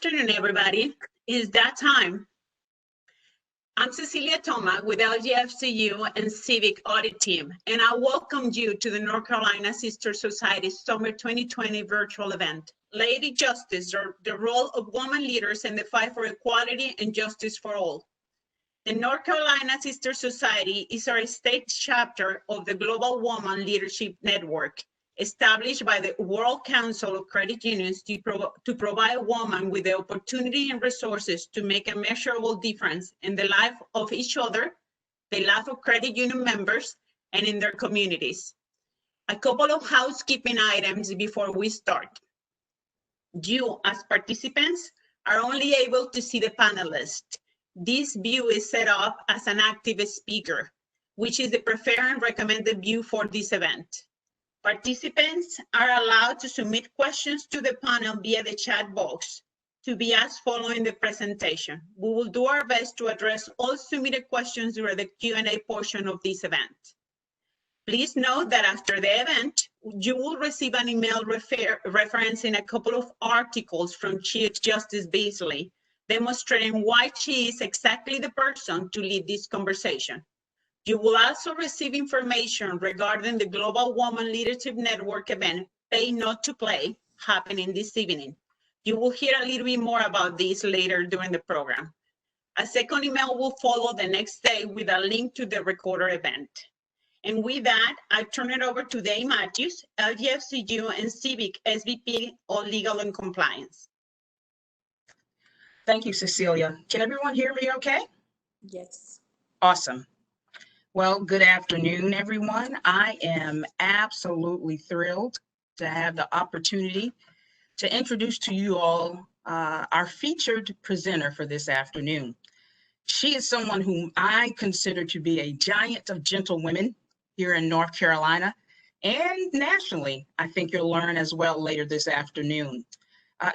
afternoon, everybody. It's that time. I'm Cecilia Thoma with LGFCU and Civic Audit Team, and I welcome you to the North Carolina Sister Society's Summer 2020 virtual event, Lady Justice, or the role of women leaders in the fight for equality and justice for all. The North Carolina Sister Society is our state chapter of the Global Woman Leadership Network, established by the World Council of Credit Unions to provide women with the opportunity and resources to make a measurable difference in the life of each other, the life of credit union members, and in their communities. A couple of housekeeping items before we start. You, as participants, are only able to see the panelists. This view is set up as an active speaker, which is the preferred and recommended view for this event. Participants are allowed to submit questions to the panel via the chat box to be asked following the presentation. We will do our best to address all submitted questions during the Q&A portion of this event. Please note that after the event, you will receive an email referencing a couple of articles from Chief Justice Beasley, demonstrating why she is exactly the person to lead this conversation. You will also receive information regarding the Global Woman Leadership Network event, Pay Not to Play, happening this evening. You will hear a little bit more about this later during the program. A second email will follow the next day with a link to the recorded event. And with that, I turn it over to Dave Matthews, LGFCU and Civic SVP of Legal and Compliance. Thank you, Cecilia. Can everyone hear me okay? Yes. Awesome. Well, good afternoon, everyone. I am absolutely thrilled to have the opportunity to introduce to you all our featured presenter for this afternoon. She is someone whom I consider to be a giant of gentlewomen here in North Carolina and nationally. I think you'll learn as well later this afternoon.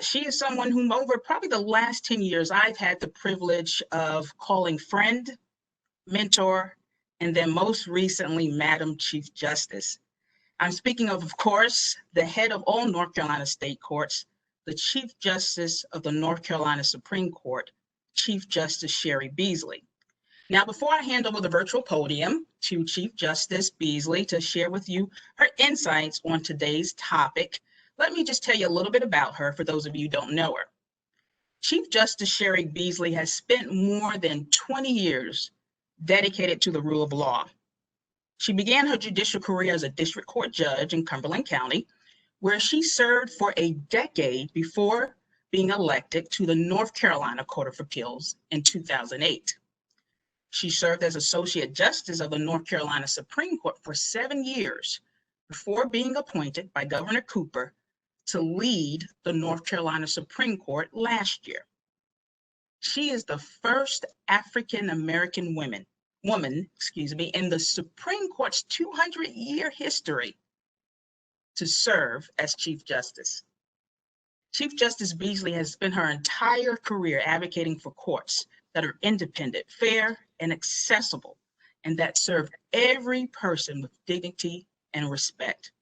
She is someone whom over probably the last 10 years, I've had the privilege of calling friend, mentor, and then most recently, Madam Chief Justice. I'm speaking of course, the head of all North Carolina state courts, the Chief Justice of the North Carolina Supreme Court, Chief Justice Cheri Beasley. Now, before I hand over the virtual podium to Chief Justice Beasley to share with you her insights on today's topic, let me just tell you a little bit about her for those of you who don't know her. Chief Justice Cheri Beasley has spent more than 20 years dedicated to the rule of law. She began her judicial career as a district court judge in Cumberland County, where she served for a decade before being elected to the North Carolina Court of Appeals in 2008. She served as Associate Justice of the North Carolina Supreme Court for 7 years before being appointed by Governor Cooper to lead the North Carolina Supreme Court last year. She is the first African-American woman in the Supreme Court's 200-year history to serve as Chief Justice. Chief Justice Beasley has spent her entire career advocating for courts that are independent, fair, and accessible, and that serve every person with dignity and respect.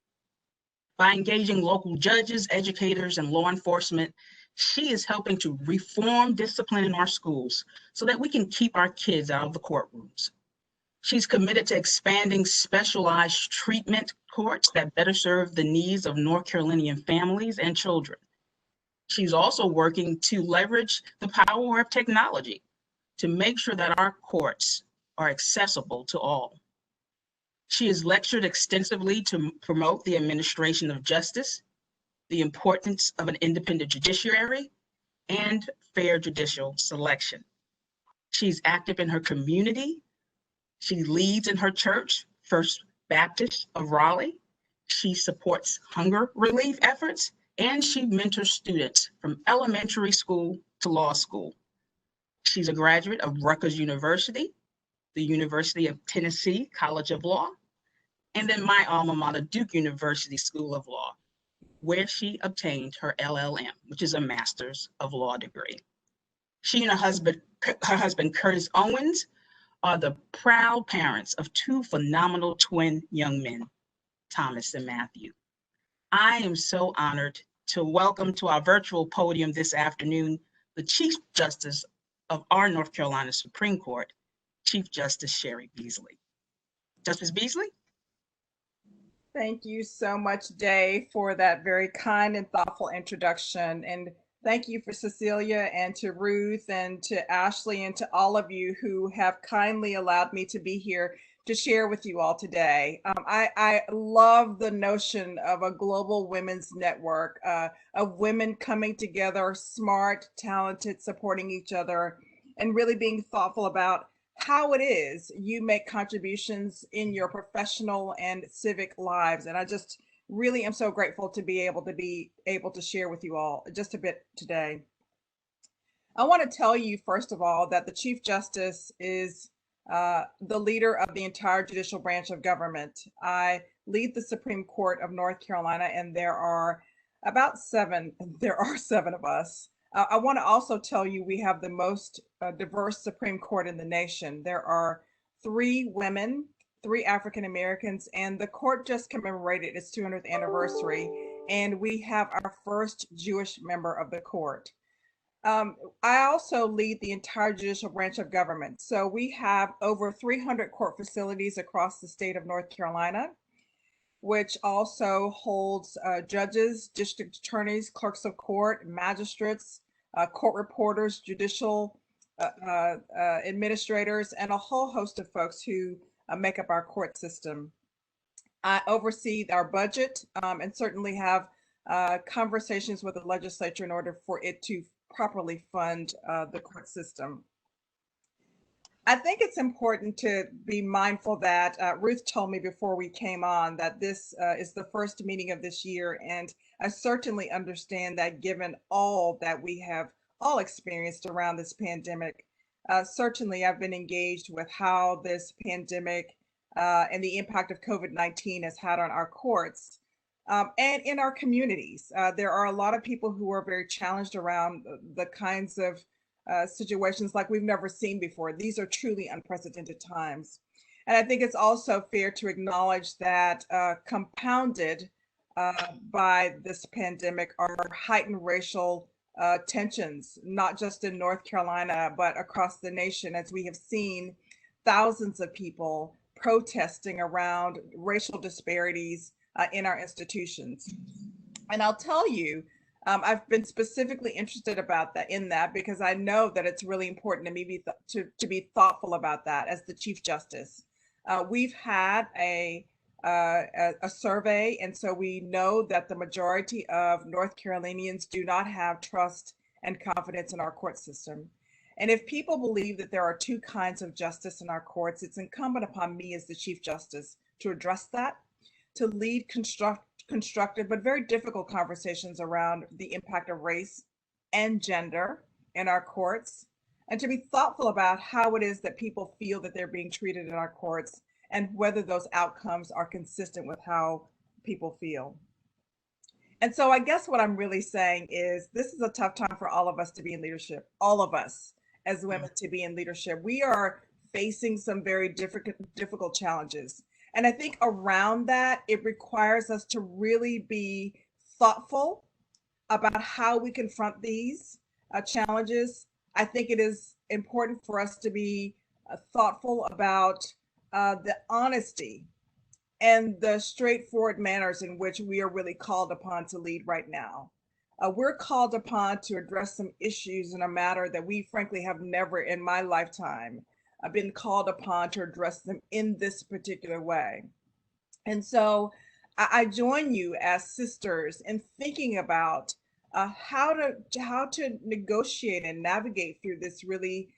By engaging local judges, educators, and law enforcement, she is helping to reform discipline in our schools so that we can keep our kids out of the courtrooms. She's committed to expanding specialized treatment courts that better serve the needs of North Carolinian families and children. She's also working to leverage the power of technology to make sure that our courts are accessible to all. She has lectured extensively to promote the administration of justice, the importance of an independent judiciary, and fair judicial selection. She's active in her community. She leads in her church, First Baptist of Raleigh. She supports hunger relief efforts, and she mentors students from elementary school to law school. She's a graduate of Rutgers University, the University of Tennessee College of Law, and then my alma mater, Duke University School of Law, where she obtained her LLM, which is a Master's of Law degree. She and her husband, Curtis Owens, are the proud parents of two phenomenal twin young men, Thomas and Matthew. I am so honored to welcome to our virtual podium this afternoon, the Chief Justice of our North Carolina Supreme Court, Chief Justice Cheri Beasley. Justice Beasley? Thank you so much, Dave, for that very kind and thoughtful introduction. And thank you for Cecilia and to Ruth and to Ashley and to all of you who have kindly allowed me to be here to share with you all today. I love the notion of a global women's network, of women coming together, smart, talented, supporting each other, and really being thoughtful about how it is you make contributions in your professional and civic lives. And I just really am so grateful to be able to share with you all just a bit today. I want to tell you, first of all, that the Chief Justice is the leader of the entire judicial branch of government. I lead the Supreme Court of North Carolina, and there are seven of us. I want to also tell you we have the most diverse Supreme Court in the nation. There are 3 women, 3 African Americans, and the court just commemorated its 200th anniversary, and we have our first Jewish member of the court. I also lead the entire judicial branch of government. So we have over 300 court facilities across the state of North Carolina, which also holds judges, district attorneys, clerks of court, magistrates, court reporters, judicial administrators, and a whole host of folks who make up our court system. I oversee our budget and certainly have conversations with the legislature in order for it to properly fund the court system. I think it's important to be mindful that Ruth told me before we came on that this is the first meeting of this year, and I certainly understand that given all that we have all experienced around this pandemic. Certainly I've been engaged with how this pandemic and the impact of COVID-19 has had on our courts. And in our communities, there are a lot of people who are very challenged around the kinds of situations like we've never seen before. These are truly unprecedented times. And I think it's also fair to acknowledge that compounded by this pandemic are heightened racial tensions, not just in North Carolina, but across the nation, as we have seen thousands of people protesting around racial disparities in our institutions. And I'll tell you, I've been specifically interested about that because I know that it's really important to me to be thoughtful about that as the Chief Justice. We've had a survey, and so we know that the majority of North Carolinians do not have trust and confidence in our court system. And if people believe that there are 2 kinds of justice in our courts, it's incumbent upon me as the Chief Justice to address that, to lead constructive but very difficult conversations around the impact of race and gender in our courts, and to be thoughtful about how it is that people feel that they're being treated in our courts and whether those outcomes are consistent with how people feel. And so I guess what I'm really saying is this is a tough time for all of us to be in leadership, all of us as women to be in leadership. We are facing some very difficult challenges. And I think around that, it requires us to really be thoughtful about how we confront these challenges. I think it is important for us to be thoughtful about the honesty and the straightforward manners in which we are really called upon to lead right now. We're called upon to address some issues in a matter that we frankly have never in my lifetime been called upon to address them in this particular way. And so I join you as sisters in thinking about how to negotiate and navigate through this really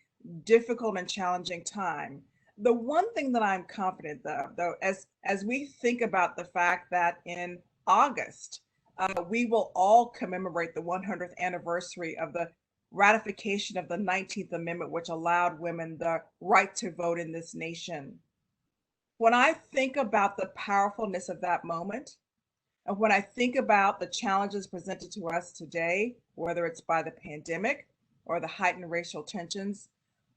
difficult and challenging time. The one thing that I'm confident though, as we think about the fact that in August, we will all commemorate the 100th anniversary of the ratification of the 19th Amendment, which allowed women the right to vote in this nation. When I think about the powerfulness of that moment, and when I think about the challenges presented to us today, whether it's by the pandemic or the heightened racial tensions,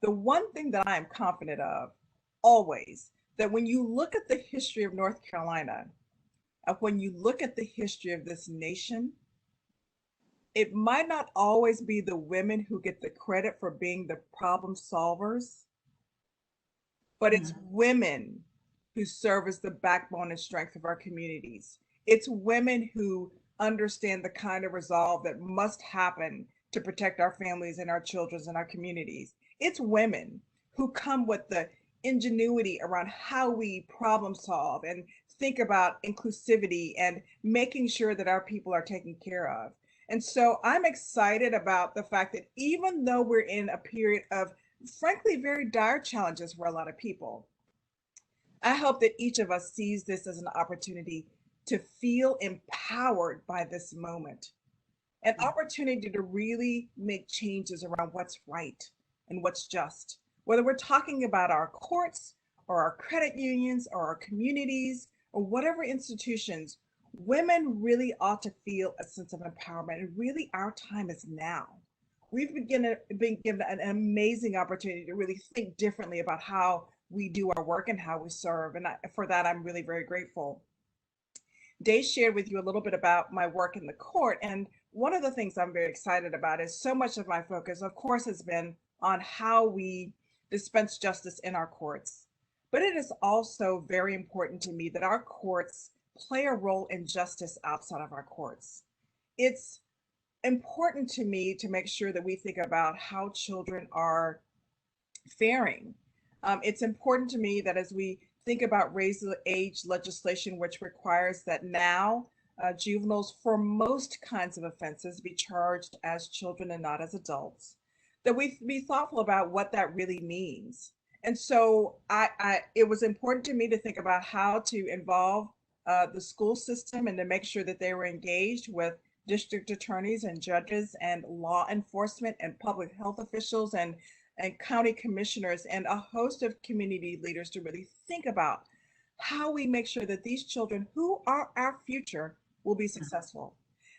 the one thing that I am confident of always, that when you look at the history of North Carolina, when you look at the history of this nation, it might not always be the women who get the credit for being the problem solvers, but it's women who serve as the backbone and strength of our communities. It's women who understand the kind of resolve that must happen to protect our families and our children and our communities. It's women who come with the ingenuity around how we problem solve and think about inclusivity and making sure that our people are taken care of. And so I'm excited about the fact that even though we're in a period of, frankly, very dire challenges for a lot of people, I hope that each of us sees this as an opportunity to feel empowered by this moment, an opportunity to really make changes around what's right and what's just. Whether we're talking about our courts or our credit unions or our communities or whatever institutions, women really ought to feel a sense of empowerment. And really, our time is now. We've been given an amazing opportunity to really think differently about how we do our work and how we serve. And for that, I'm really very grateful. Day shared with you a little bit about my work in the court. And one of the things I'm very excited about is so much of my focus, of course, has been on how we dispense justice in our courts. But it is also very important to me that our courts play a role in justice outside of our courts. It's important to me to make sure that we think about how children are faring. It's important to me that as we think about raise the age legislation, which requires that now juveniles for most kinds of offenses be charged as children and not as adults, that we be thoughtful about what that really means. And so it was important to me to think about how to involve the school system and to make sure that they were engaged with district attorneys and judges and law enforcement and public health officials and county commissioners and a host of community leaders to really think about how we make sure that these children who are our future will be successful.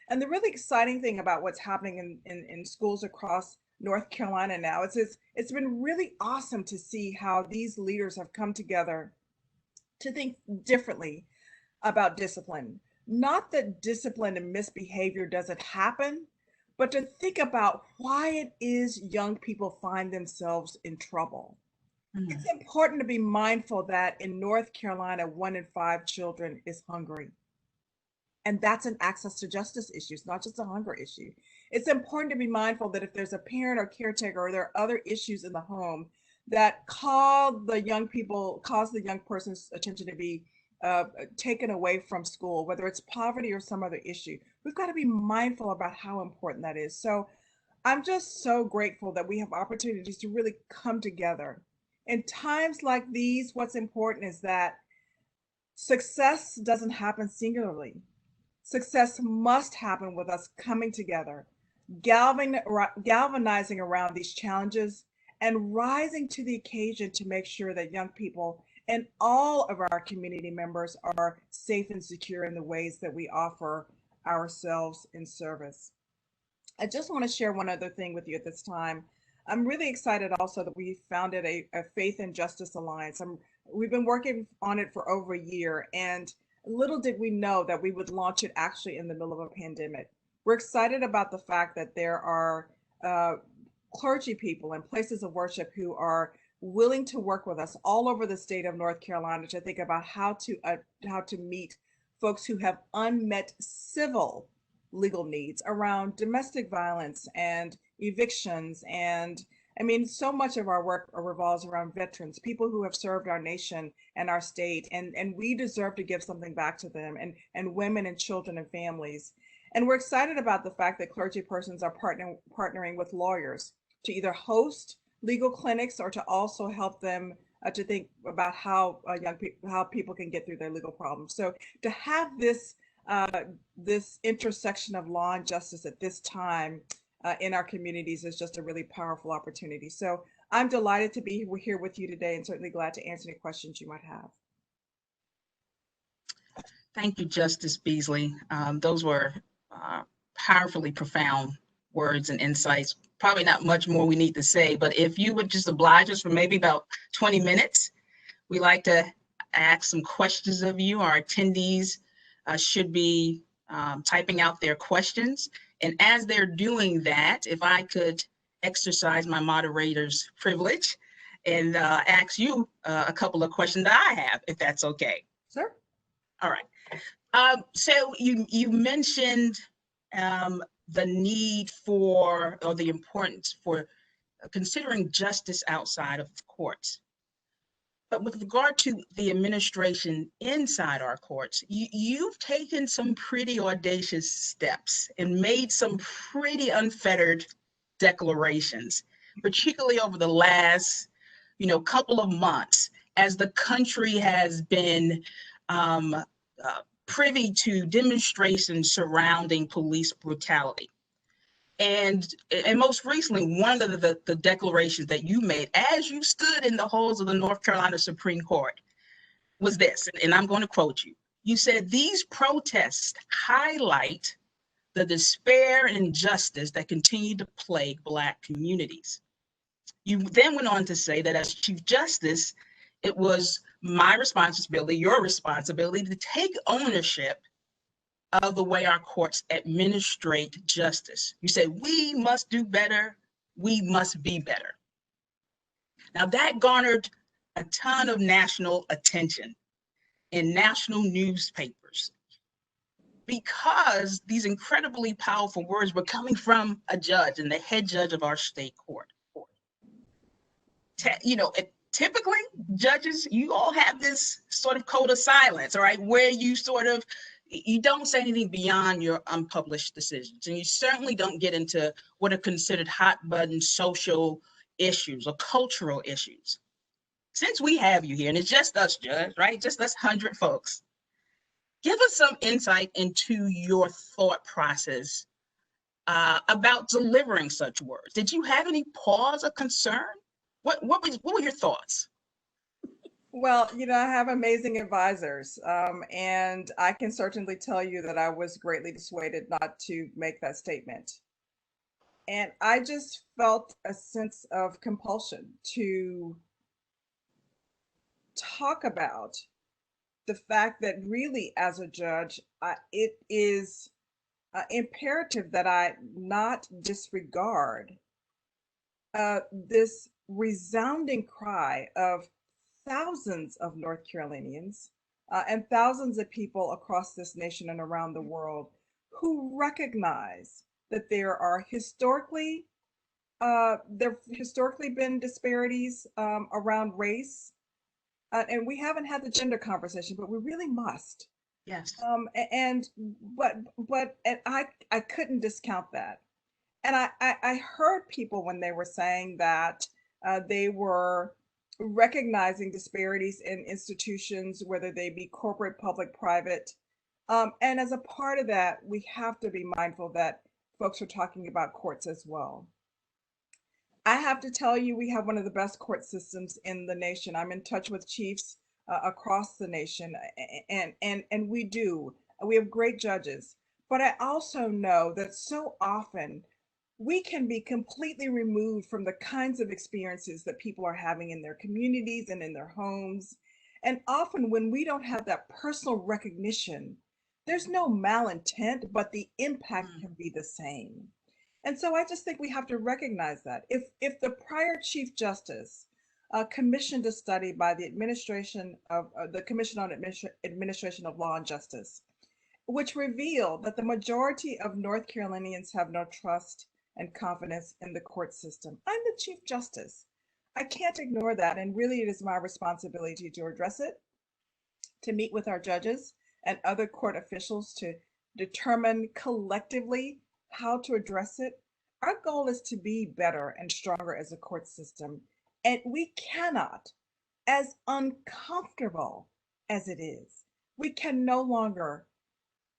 And the really exciting thing about what's happening in schools across North Carolina now is it's been really awesome to see how these leaders have come together to think differently about discipline. Not that discipline and misbehavior doesn't happen, but to think about why it is young people find themselves in trouble. It's important to be mindful that in North Carolina, 1 in 5 children is hungry. And that's an access to justice issue. It's not just a hunger issue. It's important to be mindful that if there's a parent or caretaker or there are other issues in the home that cause the young person's attention to be taken away from school, whether it's poverty or some other issue, we've got to be mindful about how important that is. So I'm just so grateful that we have opportunities to really come together. In times like these, what's important is that success doesn't happen singularly. Success must happen with us coming together, galvanizing around these challenges and rising to the occasion to make sure that young people and all of our community members are safe and secure in the ways that we offer ourselves in service. I just want to share one other thing with you at this time. I'm really excited also that we founded a Faith and Justice Alliance. We've been working on it for over a year, and little did we know that we would launch it actually in the middle of a pandemic. We're excited about the fact that there are clergy people and places of worship who are willing to work with us all over the state of North Carolina to think about how to meet folks who have unmet civil legal needs around domestic violence and evictions. And I mean, so much of our work revolves around veterans, people who have served our nation and our state, and we deserve to give something back to them, and women and children and families. And we're excited about the fact that clergy persons are partnering with lawyers to either host legal clinics or to also help them to think about how how people can get through their legal problems. So to have this this intersection of law and justice at this time in our communities is just a really powerful opportunity. So I'm delighted to be here with you today and certainly glad to answer any questions you might have. Thank you, Justice Beasley. Those were powerfully profound words and insights. Probably not much more we need to say, but if you would just oblige us for maybe about 20 minutes, we like to ask some questions of you. Our attendees should be typing out their questions. And as they're doing that, if I could exercise my moderator's privilege and ask you a couple of questions that I have, if that's okay. Sure. All right. So you mentioned the need for, or the importance for considering justice outside of the courts. But with regard to the administration inside our courts, you've taken some pretty audacious steps and made some pretty unfettered declarations, particularly over the last, couple of months, as the country has been privy to demonstrations surrounding police brutality. And most recently, one of the declarations that you made as you stood in the halls of the North Carolina Supreme Court was this, and I'm going to quote you. You said, "These protests highlight the despair and injustice that continue to plague Black communities." You then went on to say that as Chief Justice, it was my responsibility, your responsibility, to take ownership of the way our courts administrate justice. You say, we must do better, we must be better. Now that garnered a ton of national attention in national newspapers because these incredibly powerful words were coming from a judge and the head judge of our state court. Typically, judges, you all have this sort of code of silence, all right, where you don't say anything beyond your unpublished decisions. And you certainly don't get into what are considered hot button social issues or cultural issues. Since we have you here, and it's just us, Judge, right? Just us 100 folks. Give us some insight into your thought process about delivering such words. Did you have any pause or concern? What were your thoughts? Well, I have amazing advisors, and I can certainly tell you that I was greatly dissuaded not to make that statement. And I just felt a sense of compulsion to talk about the fact that really, as a judge, it is imperative that I not disregard this resounding cry of thousands of North Carolinians and thousands of people across this nation and around the world who recognize that there have historically been disparities around race, and we haven't had the gender conversation, but we really must. Yes. But I couldn't discount that. And I heard people when they were saying that they were recognizing disparities in institutions, whether they be corporate, public, private. And as a part of that, we have to be mindful that folks are talking about courts as well. I have to tell you, we have one of the best court systems in the nation. I'm in touch with chiefs across the nation, and we have great judges. But I also know that so often we can be completely removed from the kinds of experiences that people are having in their communities and in their homes. And often when we don't have that personal recognition, there's no malintent, but the impact can be the same. And so I just think we have to recognize that. If the prior Chief Justice commissioned a study by the administration of the Commission on Administration of Law and Justice, which revealed that the majority of North Carolinians have no trust and confidence in the court system. I'm the Chief Justice. I can't ignore that, and really it is my responsibility to address it, to meet with our judges and other court officials to determine collectively how to address it. Our goal is to be better and stronger as a court system, and we cannot, as uncomfortable as it is, we can no longer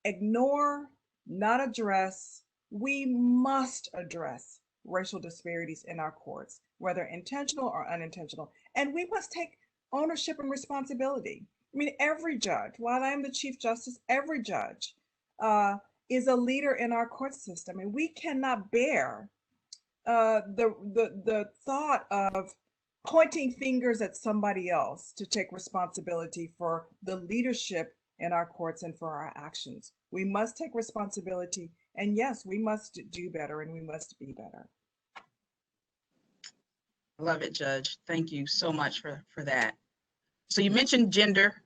ignore, not address. We must address racial disparities in our courts, whether intentional or unintentional, and we must take ownership and responsibility. I mean, every judge, while I am the Chief Justice, every judge is a leader in our court system, and we cannot bear the thought of pointing fingers at somebody else to take responsibility for the leadership in our courts and for our actions. We must take responsibility And yes, we must do better and we must be better. Love it, Judge. Thank you so much for that. So you mentioned gender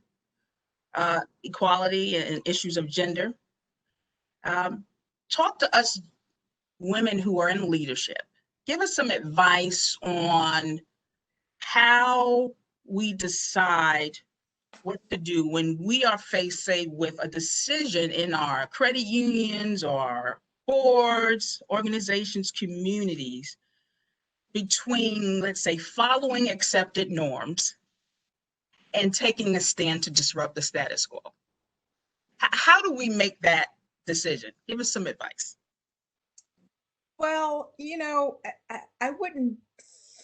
equality and issues of gender. Talk to us women who are in leadership. Give us some advice on how we decide what to do when we are faced, say, with a decision in our credit unions or boards, organizations, communities, between, let's say, following accepted norms and taking a stand to disrupt the status quo. How do we make that decision? Give us some advice. Well, I wouldn't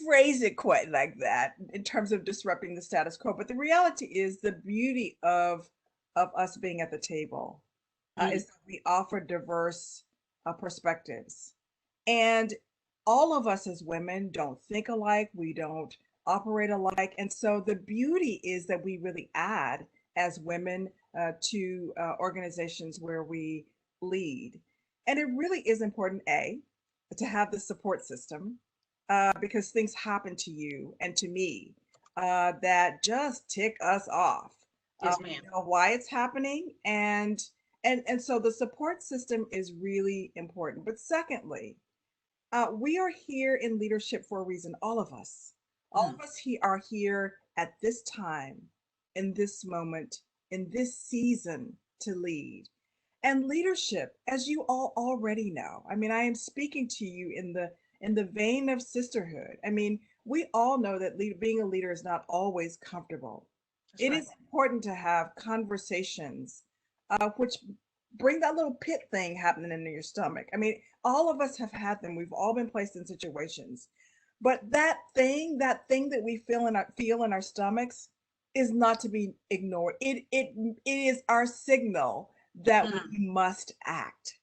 phrase it quite like that in terms of disrupting the status quo, but the reality is the beauty of us being at the table is that we offer diverse perspectives. And all of us as women don't think alike, we don't operate alike. And so the beauty is that we really add as women to organizations where we lead. And it really is important, A, to have the support system because things happen to you and to me that just tick us off. Yes, ma'am. You know why it's happening, and so the support system is really important. But secondly, we are here in leadership for a reason. All of us, are here at this time, in this moment, in this season to lead. And leadership, as you all already know, I mean, I am speaking to you in the vein of sisterhood. I mean, we all know that being a leader is not always comfortable. That's It right. is important to have conversations which bring that little pit thing happening in your stomach. I mean, all of us have had them. We've all been placed in situations. But that thing that we feel in our stomachs is not to be ignored. It is our signal that we must act.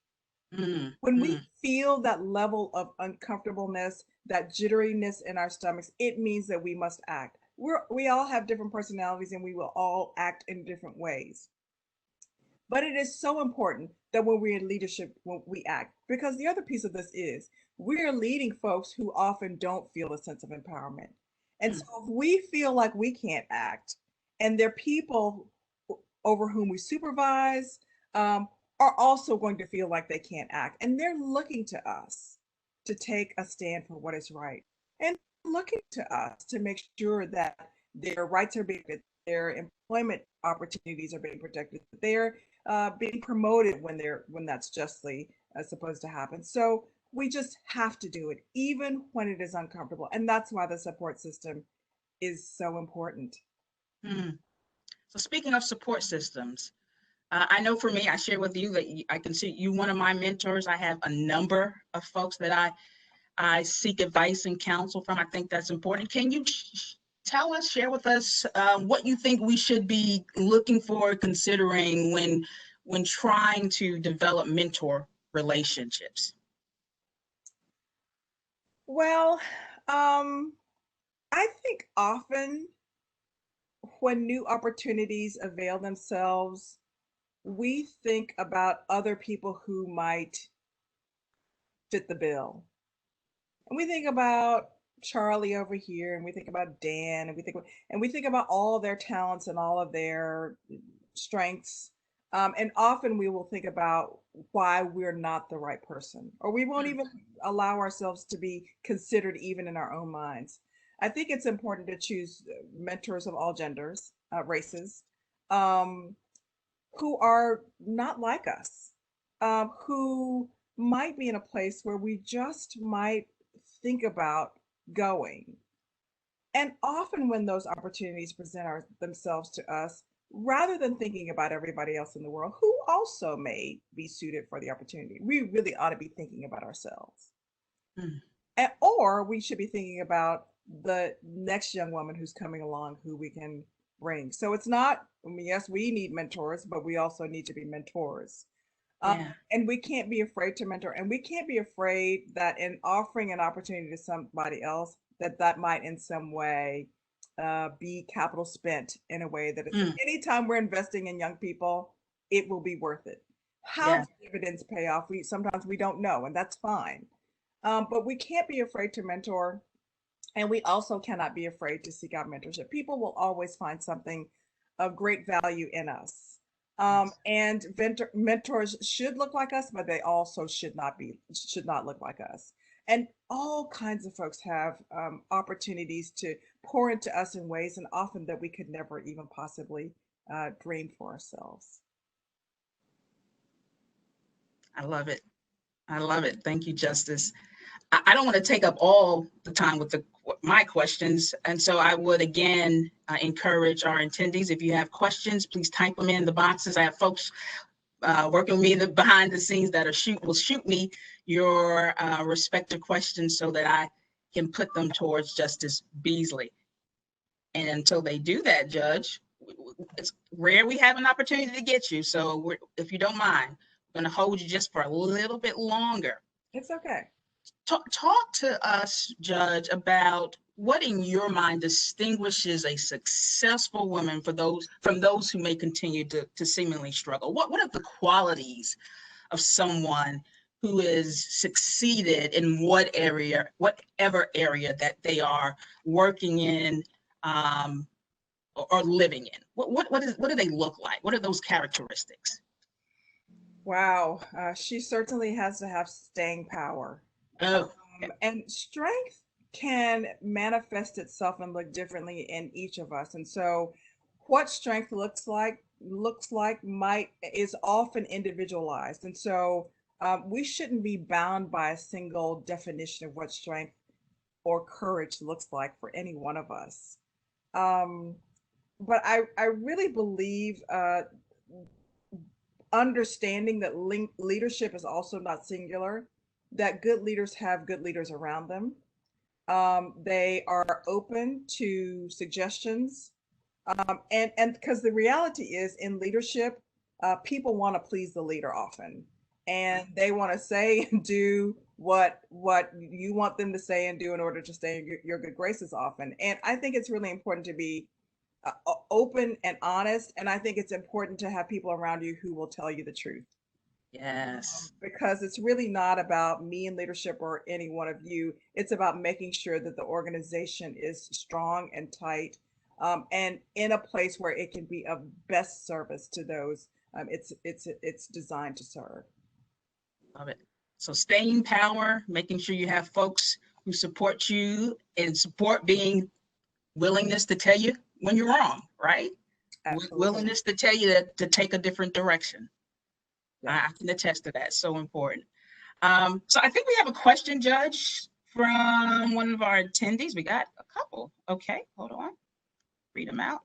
When we feel that level of uncomfortableness, that jitteriness in our stomachs, it means that we must act. We all have different personalities and we will all act in different ways. But it is so important that when we're in leadership, when we act, because the other piece of this is we're leading folks who often don't feel a sense of empowerment. And so if we feel like we can't act, and there are people over whom we supervise are also going to feel like they can't act, and they're looking to us to take a stand for what is right, and looking to us to make sure that their rights are being, their employment opportunities are being protected, that they're being promoted when that's justly supposed to happen. So we just have to do it, even when it is uncomfortable, and that's why the support system is so important. So speaking of support systems, I know for me, I share with you that I consider you one of my mentors. I have a number of folks that I seek advice and counsel from. I think that's important. Can you share with us what you think we should be looking for, considering when trying to develop mentor relationships? Well, I think often when new opportunities avail themselves, we think about other people who might fit the bill. And we think about Charlie over here, and we think about Dan, and we think about all their talents and all of their strengths. And often we will think about why we're not the right person, or we won't even allow ourselves to be considered even in our own minds. I think it's important to choose mentors of all genders, races, who are not like us, who might be in a place where we just might think about going. And often when those opportunities present themselves to us, rather than thinking about everybody else in the world who also may be suited for the opportunity, we really ought to be thinking about ourselves. Or we should be thinking about the next young woman who's coming along who we can bring. So it's not, I mean, yes, we need mentors, but we also need to be mentors. And we can't be afraid to mentor, and we can't be afraid that in offering an opportunity to somebody else, that might in some way be capital spent in a way that anytime we're investing in young people, it will be worth it. How Yeah. do dividends pay off? Sometimes we don't know, and that's fine. But we can't be afraid to mentor, and we also cannot be afraid to seek out mentorship. People will always find something of great value in us. Yes. And mentors should look like us, but they also should not look like us. And all kinds of folks have opportunities to pour into us in ways, and often that we could never even possibly dream for ourselves. I love it. I love it. Thank you, Justice. I don't want to take up all the time with my questions. And so I would again encourage our attendees, if you have questions, please type them in the boxes. I have folks working with me behind the scenes that will shoot me your respective questions so that I can put them towards Justice Beasley. And until they do that, Judge, it's rare we have an opportunity to get you. So if you don't mind, I'm going to hold you just for a little bit longer. It's okay. Talk to us, Judge, about what in your mind distinguishes a successful woman from those who may continue to seemingly struggle. What are the qualities of someone who has succeeded in whatever area that they are working in or living in? What do they look like? What are those characteristics? Wow, she certainly has to have staying power. Oh, And strength can manifest itself and look differently in each of us. And so what strength looks like might is often individualized. And so we shouldn't be bound by a single definition of what strength or courage looks like for any one of us. Um, but I really believe understanding that leadership is also not singular, that good leaders have good leaders around them. They are open to suggestions. And because the reality is in leadership, people want to please the leader often, and they want to say and do what you want them to say and do in order to stay in your good graces often. And I think it's really important to be open and honest. And I think it's important to have people around you who will tell you the truth. yes. Because it's really not about me in leadership or any one of you. It's about making sure that the organization is strong and tight, and in a place where it can be of best service to those it's designed to serve. Love it. So staying power, making sure you have folks who support you, and support being willingness to tell you when you're wrong, right? Absolutely. Willingness to tell you to take a different direction. Yeah. I can attest to that. So important. So I think we have a question, Judge, from one of our attendees. We got a couple. Okay, hold on. Read them out.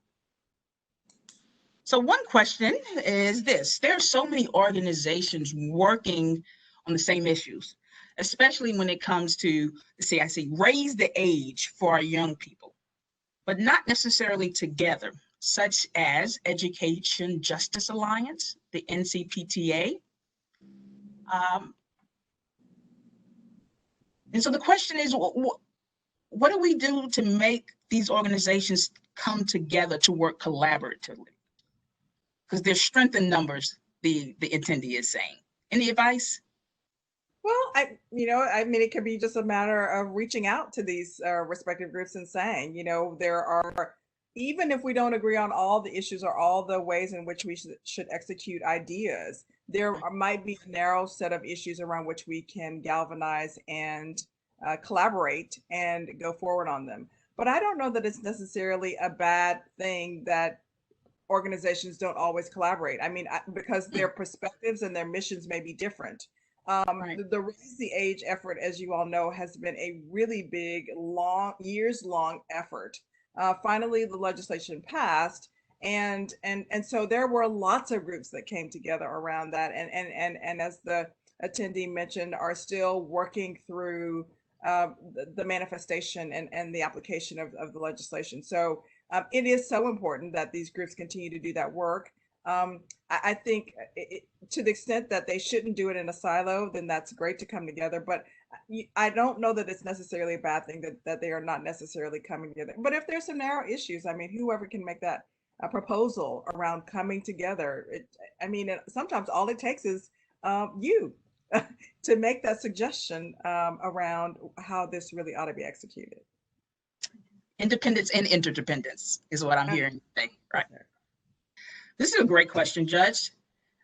So one question is this: there are so many organizations working on the same issues, especially when it comes to the CIC, raise the age for our young people, but not necessarily together, such as Education Justice Alliance, the NCPTA. And so the question is, what do we do to make these organizations come together to work collaboratively? Because there's strength in numbers, the attendee is saying. Any advice? Well, I mean, it could be just a matter of reaching out to these respective groups and saying, there are, even if we don't agree on all the issues or all the ways in which we should execute ideas, there might be a narrow set of issues around which we can galvanize and collaborate and go forward on them. But I don't know that it's necessarily a bad thing that organizations don't always collaborate. I mean, because their perspectives and their missions may be different. Right. The Raise the Age effort, as you all know, has been a really big, years-long effort. Finally, the legislation passed, and so there were lots of groups that came together around that, and as the attendee mentioned, are still working through the manifestation and the application of the legislation. So it is so important that these groups continue to do that work. I think to the extent that they shouldn't do it in a silo, then that's great to come together. But I don't know that it's necessarily a bad thing that they are not necessarily coming together. But if there's some narrow issues, I mean, whoever can make that proposal around coming together. I mean, sometimes all it takes is you to make that suggestion around how this really ought to be executed. Independence and interdependence is what I'm hearing today, right? Okay. This is a great question, Judge.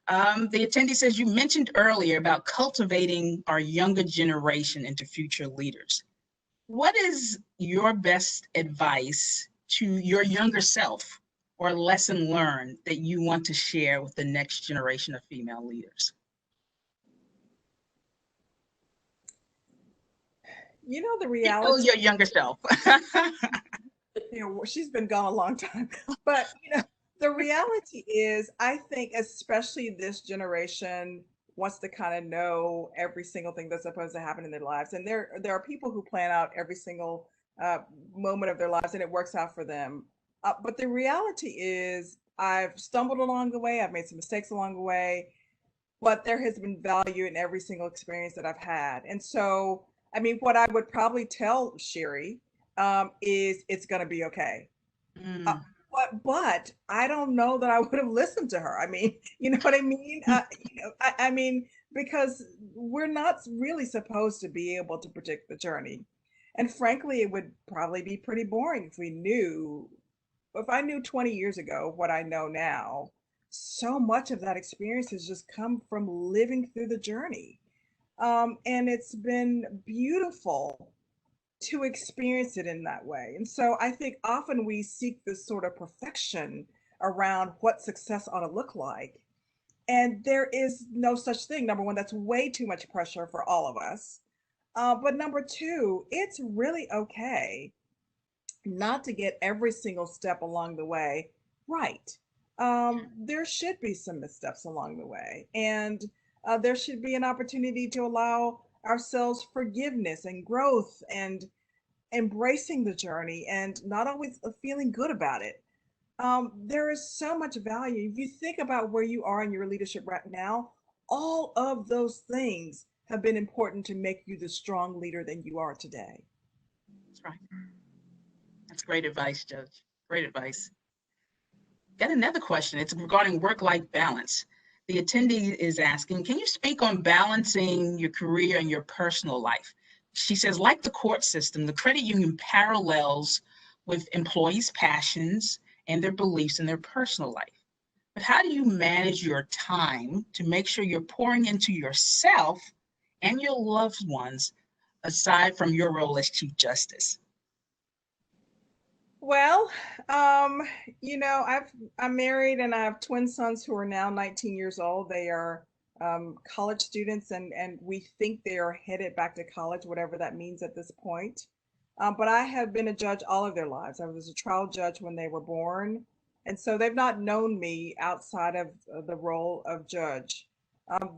The attendee says, you mentioned earlier about cultivating our younger generation into future leaders. What is your best advice to your younger self or lesson learned that you want to share with the next generation of female leaders? You know, the Oh, reality. your younger self. You know, she's been gone a long time, but you know, the reality is, I think especially this generation wants to kind of know every single thing that's supposed to happen in their lives, and there are people who plan out every single uh, moment of their lives, and it works out for them. But the reality is, I've stumbled along the way, I've made some mistakes along the way, but there has been value in every single experience that I've had. And so, I mean, what I would probably tell Cheri is it's going to be okay. Uh, Mm, but I don't know that I would have listened to her. I mean, you know what I mean? I mean, because we're not really supposed to be able to predict the journey. And frankly, it would probably be pretty boring if I knew 20 years ago what I know now. So much of that experience has just come from living through the journey. And it's been beautiful to experience it in that way. And so I think often we seek this sort of perfection around what success ought to look like. And there is no such thing. Number one, that's way too much pressure for all of us. But number two, it's really okay not to get every single step along the way right. There should be some missteps along the way, and there should be an opportunity to allow ourselves forgiveness and growth and embracing the journey and not always feeling good about it. There is so much value. If you think about where you are in your leadership right now, all of those things have been important to make you the strong leader that you are today. that's right. That's great advice, Judge. Great advice. Got another question. It's regarding work-life balance. The attendee is asking, can you speak on balancing your career and your personal life? She says, like the court system, the credit union parallels with employees' passions and their beliefs in their personal life. But how do you manage your time to make sure you're pouring into yourself and your loved ones aside from your role as Chief Justice? Well, um, you know, I'm married and I have twin sons who are now 19 years old. They are college students, and we think they are headed back to college, whatever that means at this point. But I have been a judge all of their lives. I was a trial judge when they were born, and so they've not known me outside of the role of judge.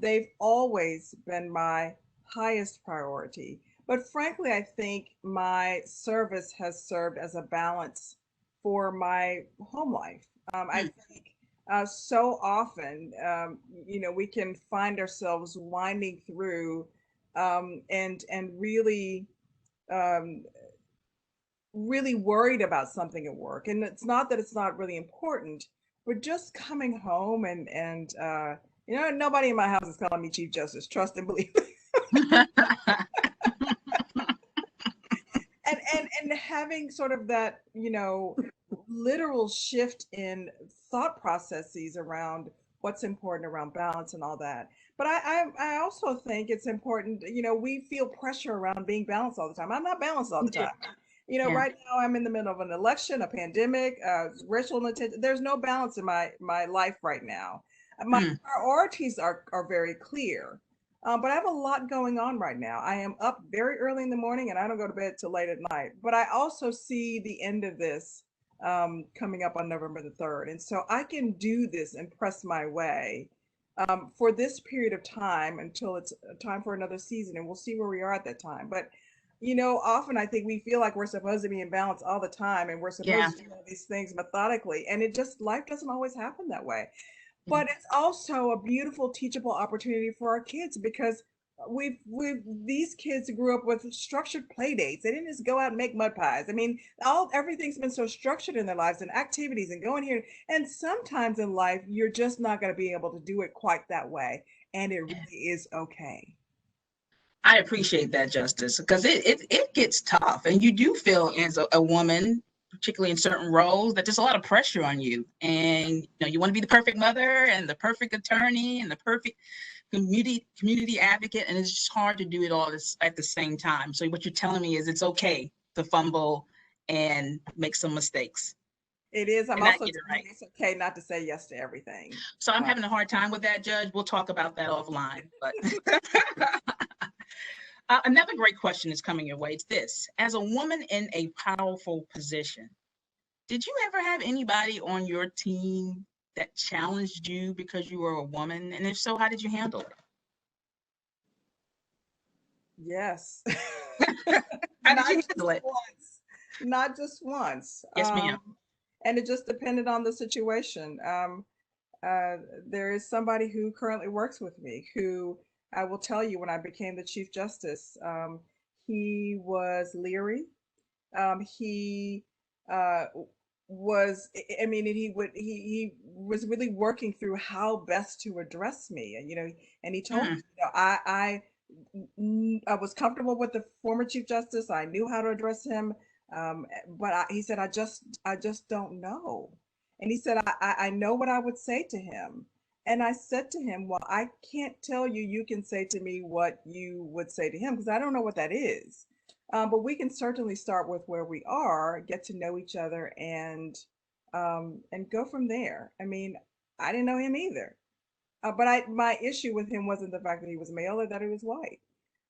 They've always been my highest priority. But frankly, I think my service has served as a balance for my home life. I think so often, you know, we can find ourselves winding through and really um, really worried about something at work. And it's not that it's not really important, but just coming home and you know, nobody in my house is calling me Chief Justice. Trust and believe. And having sort of that, you know, literal shift in thought processes around what's important around balance and all that. But I also think it's important, you know, we feel pressure around being balanced all the time. I'm not balanced all the time. You know, Yeah. right now I'm in the middle of an election, a pandemic, racial attention. There's no balance in my life right now. My Mm, priorities are very clear. But I have a lot going on right now. I am up very early in the morning and I don't go to bed till late at night. But I also see the end of this coming up on November the 3rd. And so I can do this and press my way for this period of time until it's time for another season. And we'll see where we are at that time. But, you know, often I think we feel like we're supposed to be in balance all the time and we're yeah. supposed to do all these things methodically. And it just, life doesn't always happen that way. Mm, But it's also a beautiful teachable opportunity for our kids because these kids grew up with structured play dates. They didn't just go out and make mud pies. I mean, everything's been so structured in their lives and activities and going here. And sometimes in life, you're just not going to be able to do it quite that way. And it really is okay. I appreciate that, Justice, because it gets tough, and you do feel as a woman, particularly in certain roles, that there's a lot of pressure on you, and you want to be the perfect mother and the perfect attorney and the perfect community advocate, and it's just hard to do it all at the same time. So what you're telling me is it's okay to fumble and make some mistakes. It is. I'm and also telling right. It's okay not to say yes to everything. So I'm having a hard time with that, Judge. We'll talk about that offline. But another great question is coming your way. It's this: as a woman in a powerful position, did you ever have anybody on your team that challenged you because you were a woman? And if so, how did you handle it? Yes. How did you handle it? Not just once. Yes, ma'am. And it just depended on the situation. There is somebody who currently works with me who I will tell you, when I became the Chief Justice, he was leery. He was, I mean, he was really working through how best to address me. And he told me, I was comfortable with the former Chief Justice. I knew how to address him. But he said, I just don't know. And he said, I know what I would say to him. And I said to him, well, I can't tell you, you can say to me what you would say to him, because I don't know what that is. But we can certainly start with where we are, get to know each other, and go from there. I mean, I didn't know him either. But my issue with him wasn't the fact that he was male or that he was white.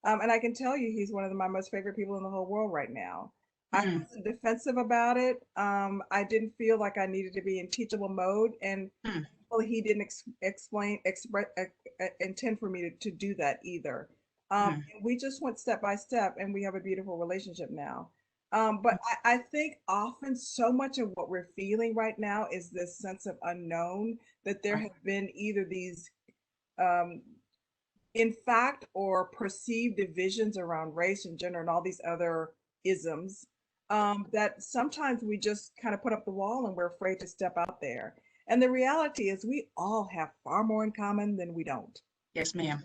And I can tell you, he's one of my most favorite people in the whole world right now. I wasn't defensive about it. I didn't feel like I needed to be in teachable mode, and well, he didn't intend for me to do that either. We just went step by step, and we have a beautiful relationship now. But I think often so much of what we're feeling right now is this sense of unknown, that there have been either these in fact or perceived divisions around race and gender and all these other isms, that sometimes we just kind of put up the wall and we're afraid to step out there. And the reality is we all have far more in common than we don't. Yes, ma'am.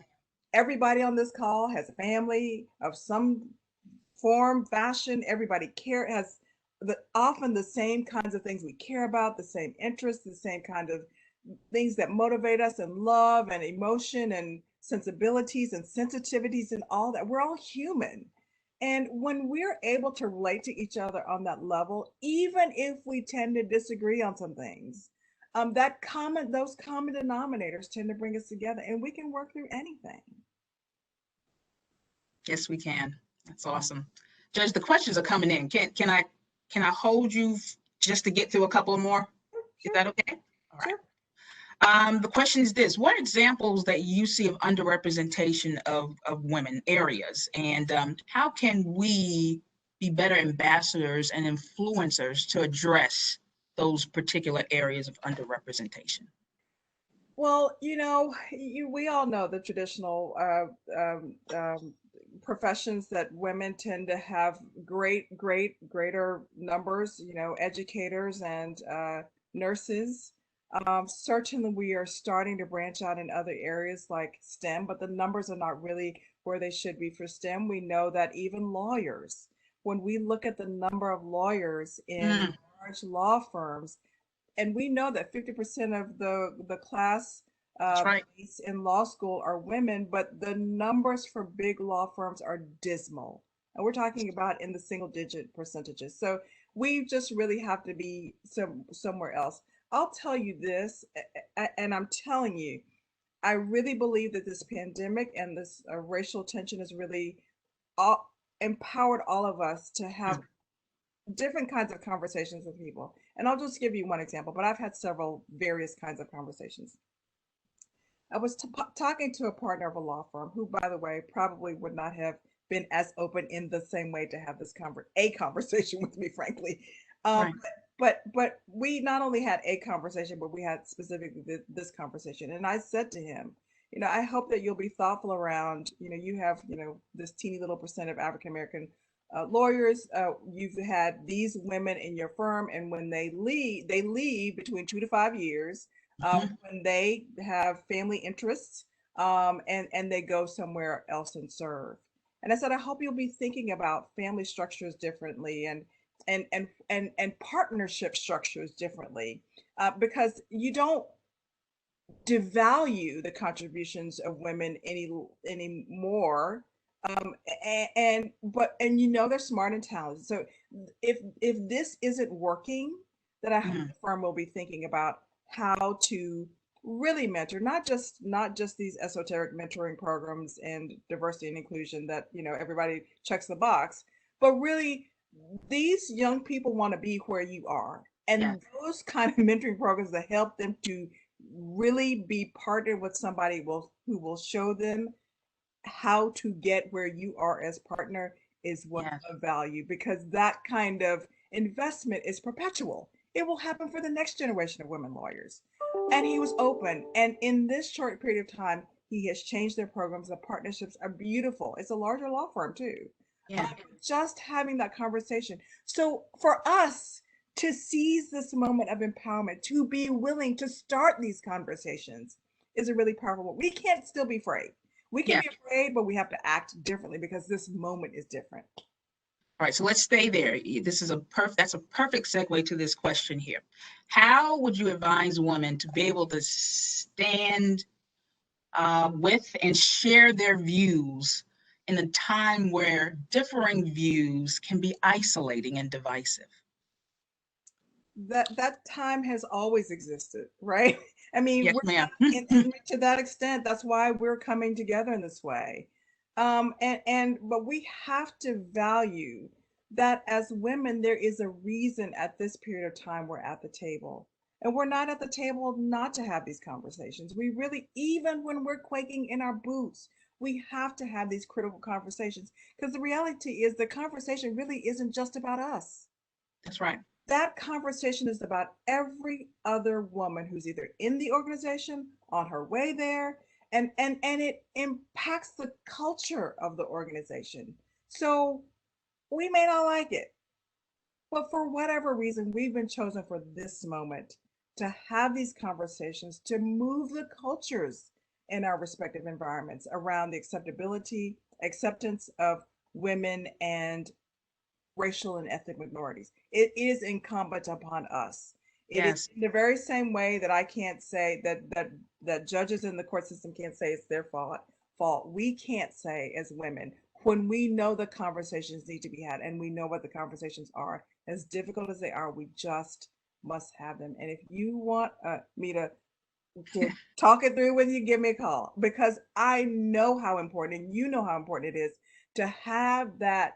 Everybody on this call has a family of some form, fashion. Everybody has often the same kinds of things we care about, the same interests, the same kind of things that motivate us, and love and emotion and sensibilities and sensitivities and all that. We're all human. And when we're able to relate to each other on that level, even if we tend to disagree on some things, those common denominators tend to bring us together, and we can work through anything. Yes, we can. That's awesome. Judge, the questions are coming in. Can I hold you just to get through a couple more? Is that okay? All right. Sure. The question is this: what examples that you see of underrepresentation of women areas, and how can we be better ambassadors and influencers to address those particular areas of underrepresentation? Well, we all know the traditional professions that women tend to have greater numbers, educators and nurses. Certainly we are starting to branch out in other areas like STEM, but the numbers are not really where they should be for STEM. We know that even lawyers, when we look at the number of lawyers in large law firms, and we know that 50% of the class right. in law school are women, but the numbers for big law firms are dismal. And we're talking about in the single digit percentages. So we just really have to be somewhere else. I'll tell you this, and I'm telling you, I really believe that this pandemic and this racial tension has really empowered all of us to have different kinds of conversations with people. And I'll just give you one example, but I've had several various kinds of conversations. I was talking to a partner of a law firm who, by the way, probably would not have been as open in the same way to have this conversation with me, frankly. Right. But we not only had a conversation, but we had specifically this conversation. And I said to him, I hope that you'll be thoughtful around, you have, this teeny little percent of African American lawyers. You've had these women in your firm, and when they leave between 2 to 5 years. Mhm. When they have family interests, and they go somewhere else and serve. And I said, I hope you'll be thinking about family structures differently, and partnership structures differently, because you don't devalue the contributions of women anymore. And they're smart and talented. So if this isn't working, then I hope Mhm. the firm will be thinking about how to really mentor, not just these esoteric mentoring programs and diversity and inclusion that everybody checks the box, but really these young people want to be where you are, Yeah. and those kind of mentoring programs that help them to really be partnered with somebody who will show them how to get where you are as partner is what's Yes. of value, because that kind of investment is perpetual. It will happen for the next generation of women lawyers. And he was open, and in this short period of time he has changed their programs. The partnerships are beautiful. It's a larger law firm too. Yeah. Just having that conversation. So for us to seize this moment of empowerment, to be willing to start these conversations, is a really powerful one. We can't still be afraid. We can Yeah. be afraid, but we have to act differently because this moment is different. All right, so let's stay there. That's a perfect segue to this question here. How would you advise women to be able to stand with and share their views in a time where differing views can be isolating and divisive? That time has always existed, right? I mean, Yes, we're ma'am. and to that extent, that's why we're coming together in this way. But we have to value that as women, there is a reason at this period of time we're at the table. And we're not at the table not to have these conversations. We really, even when we're quaking in our boots, we have to have these critical conversations, because the reality is the conversation really isn't just about us. That's right. That conversation is about every other woman who's either in the organization, on her way there, and it impacts the culture of the organization. So we may not like it, but for whatever reason, we've been chosen for this moment to have these conversations, to move the cultures in our respective environments around the acceptance of women and racial and ethnic minorities. It is incumbent upon us. It is Yes. in the very same way that I can't say that judges in the court system can't say it's their fault. We can't say as women, when we know the conversations need to be had and we know what the conversations are, as difficult as they are, we just must have them. And if you want me to talk it through with you, give me a call, because I know how important, and you know how important it is to have that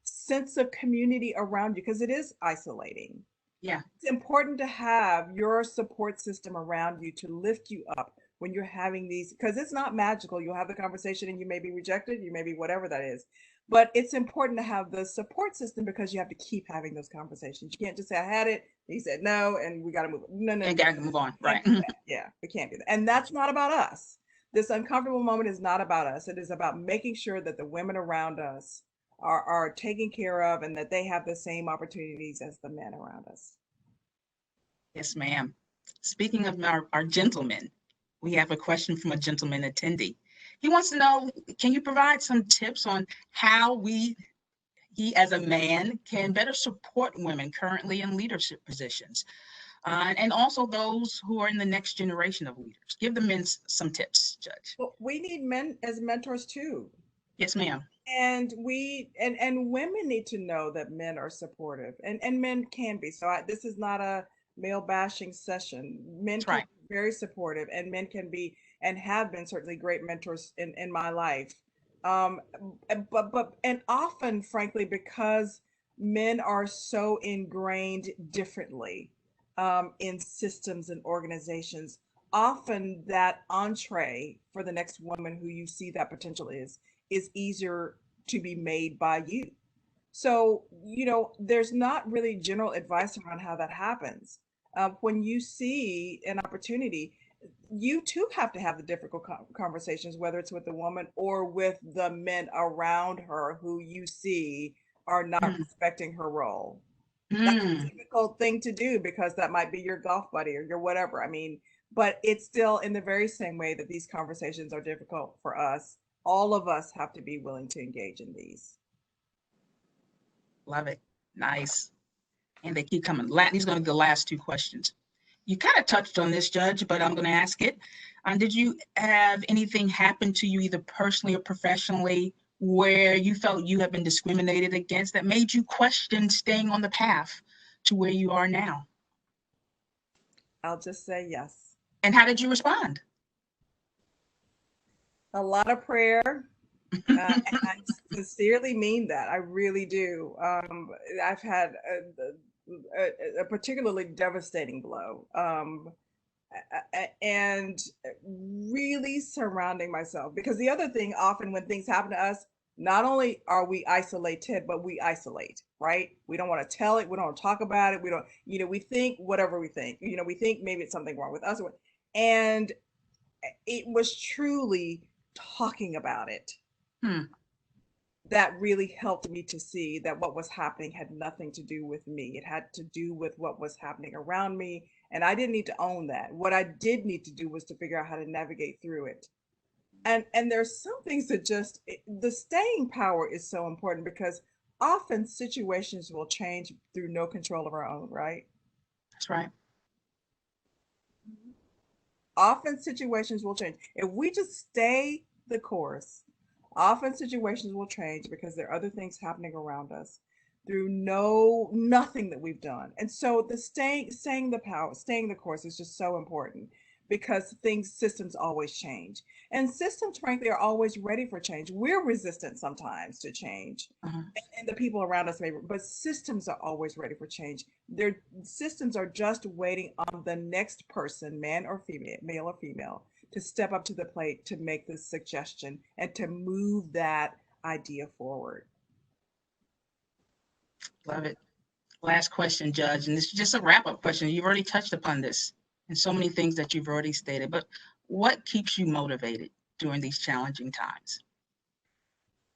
sense of community around you, because it is isolating. Yeah. It's important to have your support system around you to lift you up when you're having these, because it's not magical. You'll have the conversation and you may be rejected, you may be whatever that is. But it's important to have the support system, because you have to keep having those conversations. You can't just say, I had it, he said no, and we got to move. No, no, And no. gotta move on. We can't Right. do that. Yeah, we can't do that. And that's not about us. This uncomfortable moment is not about us. It is about making sure that the women around us are taken care of, and that they have the same opportunities as the men around us. Yes, ma'am. Speaking of our gentlemen, we have a question from a gentleman attendee. He wants to know, can you provide some tips on how he as a man can better support women currently in leadership positions, and also those who are in the next generation of leaders? Give the men some tips, Judge. Well, we need men as mentors too. Yes, ma'am. And women need to know that men are supportive, and men can be. So this is not a male bashing session. Men That's can right. be very supportive, and men can be and have been certainly great mentors in my life. Um, and often, frankly, because men are so ingrained differently in systems and organizations, often that entree for the next woman who you see that potential is easier to be made by you. So, there's not really general advice around how that happens. When you see an opportunity, you too have to have the difficult conversations, whether it's with the woman or with the men around her who you see are not respecting her role. That's a Mm. difficult thing to do because that might be your golf buddy or your whatever. I mean, but it's still in the very same way that these conversations are difficult for us. All of us have to be willing to engage in these. Love it. Nice. And they keep coming. These are going to be the last two questions. You kind of touched on this, Judge, but I'm going to ask it. Did you have anything happen to you, either personally or professionally, where you felt you have been discriminated against that made you question staying on the path to where you are now? I'll just say yes. And how did you respond? A lot of prayer. And I sincerely mean that. I really do. I've had a particularly devastating blow. And really surrounding myself, because the other thing, often when things happen to us, not only are we isolated, but we isolate, right? We don't want to tell it. We don't want to talk about it. We don't, we think whatever we think, we think maybe it's something wrong with us. And it was truly talking about it that really helped me to see that what was happening had nothing to do with me. It had to do with what was happening around me. And I didn't need to own that. What I did need to do was to figure out how to navigate through it. And there's some things that the staying power is so important, because often situations will change through no control of our own, right? That's right. Often situations will change. If we just stay the course, often situations will change because there are other things happening around us through nothing that we've done. And so the staying the course is just so important, because systems always change. And systems, frankly, are always ready for change. We're resistant sometimes to change. And the people around us maybe, but systems are always ready for change. Their systems are just waiting on the next person, man or female, male or female, to step up to the plate to make this suggestion and to move that idea forward. Love it. Last question, Judge, and this is just a wrap-up question. You've already touched upon this and so many things that you've already stated, but what keeps you motivated during these challenging times?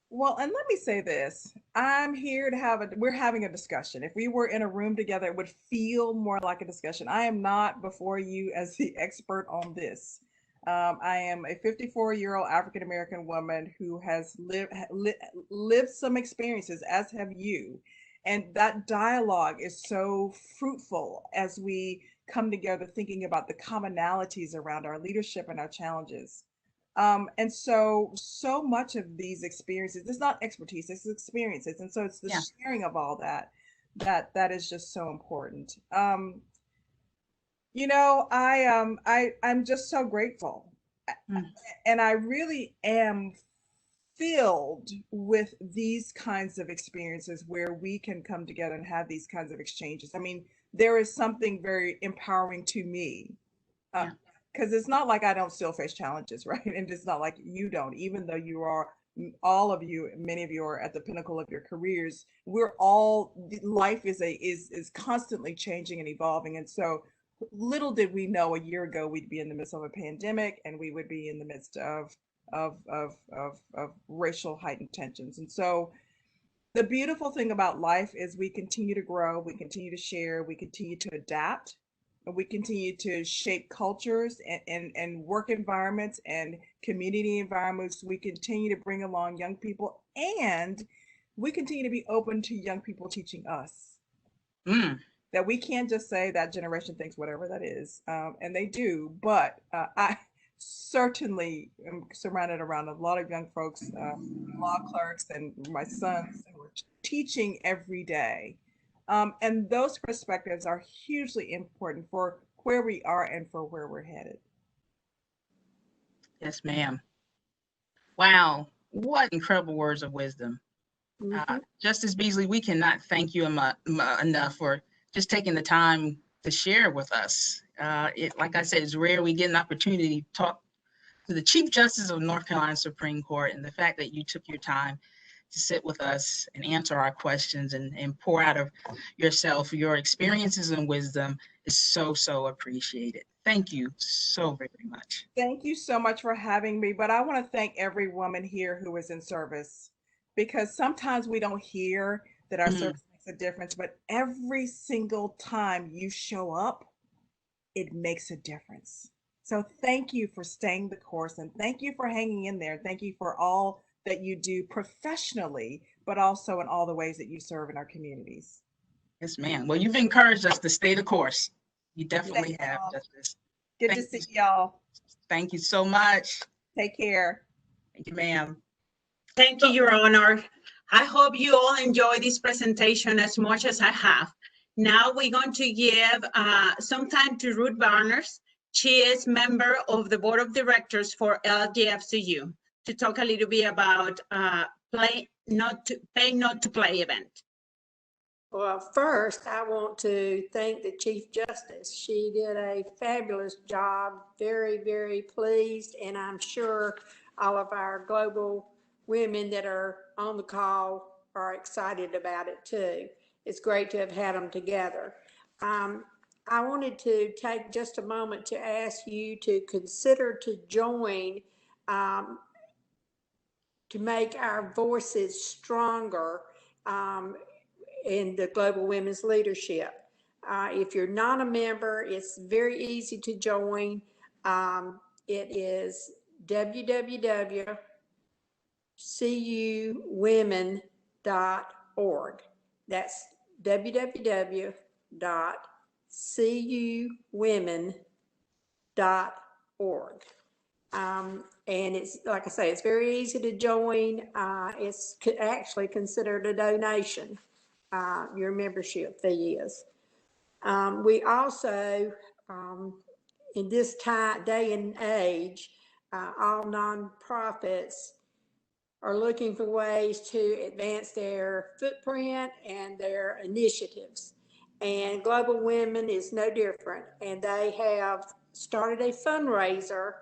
Well, and let me say this. I'm here to we're having a discussion. If we were in a room together, it would feel more like a discussion. I am not before you as the expert on this. I am a 54-year-old African-American woman who has lived some experiences, as have you. And that dialogue is so fruitful as we come together thinking about the commonalities around our leadership and our challenges. And so much of these experiences, it's not expertise, it's experiences. And so it's the sharing of all that is just so important. I'm just so grateful. And I really am filled with these kinds of experiences where we can come together and have these kinds of exchanges. I mean, there is something very empowering to me. Because it's not like I don't still face challenges, right? And it's not like you don't, even though all of you, many of you are at the pinnacle of your careers. Life is constantly changing and evolving. And so little did we know a year ago we'd be in the midst of a pandemic, and we would be in the midst of racial heightened tensions. And so the beautiful thing about life is we continue to grow, we continue to share, we continue to adapt. We continue to shape cultures and work environments and community environments. We continue to bring along young people, and we continue to be open to young people teaching us. That we can't just say that generation thinks whatever that is, and they do. But I certainly am surrounded around a lot of young folks, law clerks, and my sons who are teaching every day. And those perspectives are hugely important for where we are and for where we're headed. Yes, ma'am. Wow, what incredible words of wisdom. Justice Beasley, we cannot thank you enough for just taking the time to share with us. Like I said, it's rare we get an opportunity to talk to the Chief Justice of North Carolina Supreme Court, and the fact that you took your time to sit with us and answer our questions and pour out of yourself, your experiences and wisdom is so, so appreciated. Thank you so very much. Thank you so much for having me, but I want to thank every woman here who is in service, because sometimes we don't hear that our Mhm. service makes a difference, but every single time you show up, it makes a difference. So thank you for staying the course, and thank you for hanging in there. Thank you for all that you do professionally, but also in all the ways that you serve in our communities. Yes, ma'am. Well, you've encouraged us to stay the course. You definitely Thank have, y'all. Justice. Good to Thank you. see y'all. Thank you so much. Take care. Thank you, ma'am. Thank you, Your Honor. I hope you all enjoy this presentation as much as I have. Now we're going to give some time to Ruth Barners. She is member of the Board of Directors for LGFCU, to talk a little bit about Pay Not to Play event. Well, first, I want to thank the Chief Justice. She did a fabulous job, very, very pleased, and I'm sure all of our global women that are on the call are excited about it too. It's great to have had them together. I wanted to take just a moment to ask you to consider to join to make our voices stronger in the Global Women's Leadership. If you're not a member, it's very easy to join. It is www.cuwomen.org. That's www.cuwomen.org. And it's, like I say, it's very easy to join. It's actually considered a donation. Your membership fee is. We also, in this day and age, all nonprofits are looking for ways to advance their footprint and their initiatives. And Global Women is no different. And they have started a fundraiser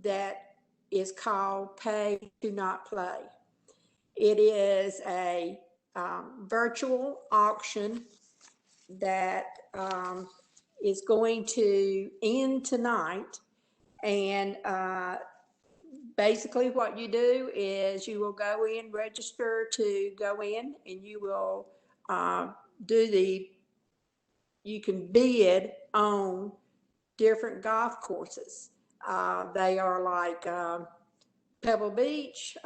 that is called Pay to Not Play. It is a virtual auction that is going to end tonight. And basically what you do is you will go in, register to go in, and you will you can bid on different golf courses. They are like Pebble Beach,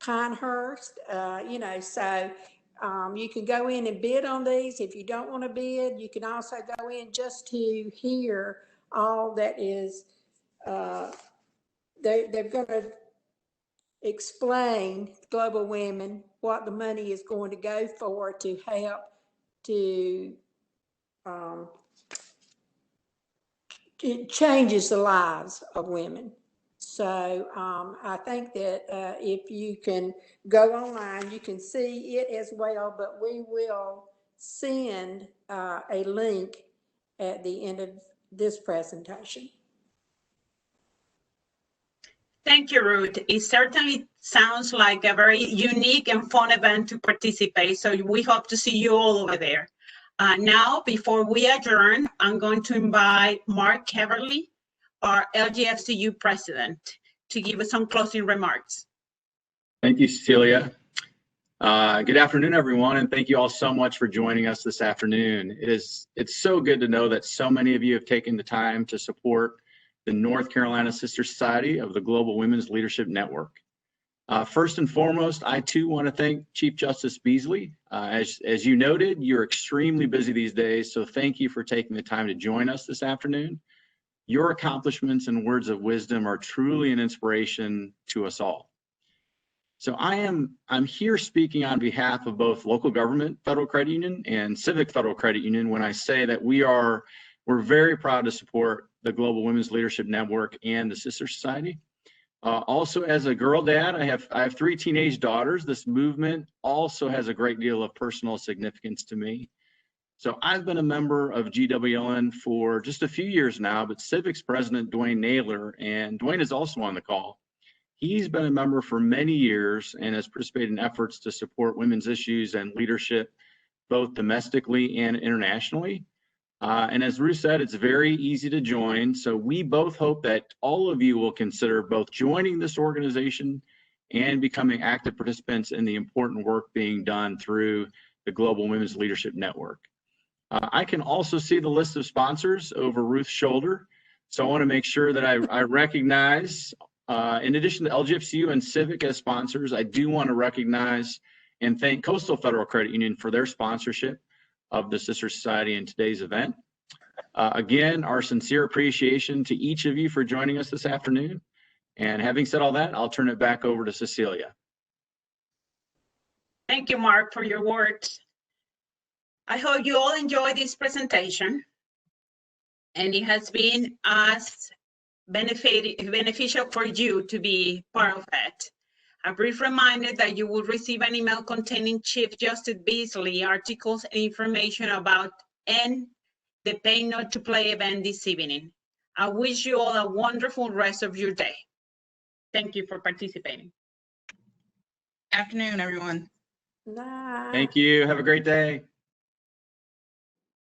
Pinehurst, so you can go in and bid on these. If you don't want to bid, you can also go in just to hear all that is, they're going to explain Global Women what the money is going to go for to help to it changes the lives of women. So I think that if you can go online, you can see it as well, but we will send a link at the end of this presentation. Thank you, Ruth. It certainly sounds like a very unique and fun event to participate. So we hope to see you all over there. Now, before we adjourn, I'm going to invite Mark Keverly, our LGFCU president, to give us some closing remarks. Thank you, Cecilia. Good afternoon, everyone, and thank you all so much for joining us this afternoon. It's so good to know that so many of you have taken the time to support the North Carolina Sister Society of the Global Women's Leadership Network. First and foremost, I too want to thank Chief Justice Beasley. As you noted, you're extremely busy these days, so thank you for taking the time to join us this afternoon. Your accomplishments and words of wisdom are truly an inspiration to us all. So I'm here speaking on behalf of both local government federal credit union and civic federal credit union when I say that we're very proud to support the Global Women's Leadership Network and the Sister Society. Also, as a girl dad, I have 3 teenage daughters. This movement also has a great deal of personal significance to me. So I've been a member of GWLN for just a few years now, but Civic's president, Dwayne Naylor, and Dwayne is also on the call. He's been a member for many years and has participated in efforts to support women's issues and leadership both domestically and internationally. And as Ruth said, it's very easy to join. So we both hope that all of you will consider both joining this organization and becoming active participants in the important work being done through the Global Women's Leadership Network. I can also see the list of sponsors over Ruth's shoulder. So I want to make sure that I recognize, in addition to LGFCU and Civic as sponsors, I do want to recognize and thank Coastal Federal Credit Union for their sponsorship of the Sister Society in today's event. Again, our sincere appreciation to each of you for joining us this afternoon. And having said all that, I'll turn it back over to Cecilia. Thank you, Mark, for your words. I hope you all enjoyed this presentation, and it has been as beneficial for you to be part of it. A brief reminder that you will receive an email containing Chief Justice Beasley articles and information about and the Pay Not to Play event this evening. I wish you all a wonderful rest of your day. Thank you for participating. Afternoon, everyone. Bye. Thank you. Have a great day.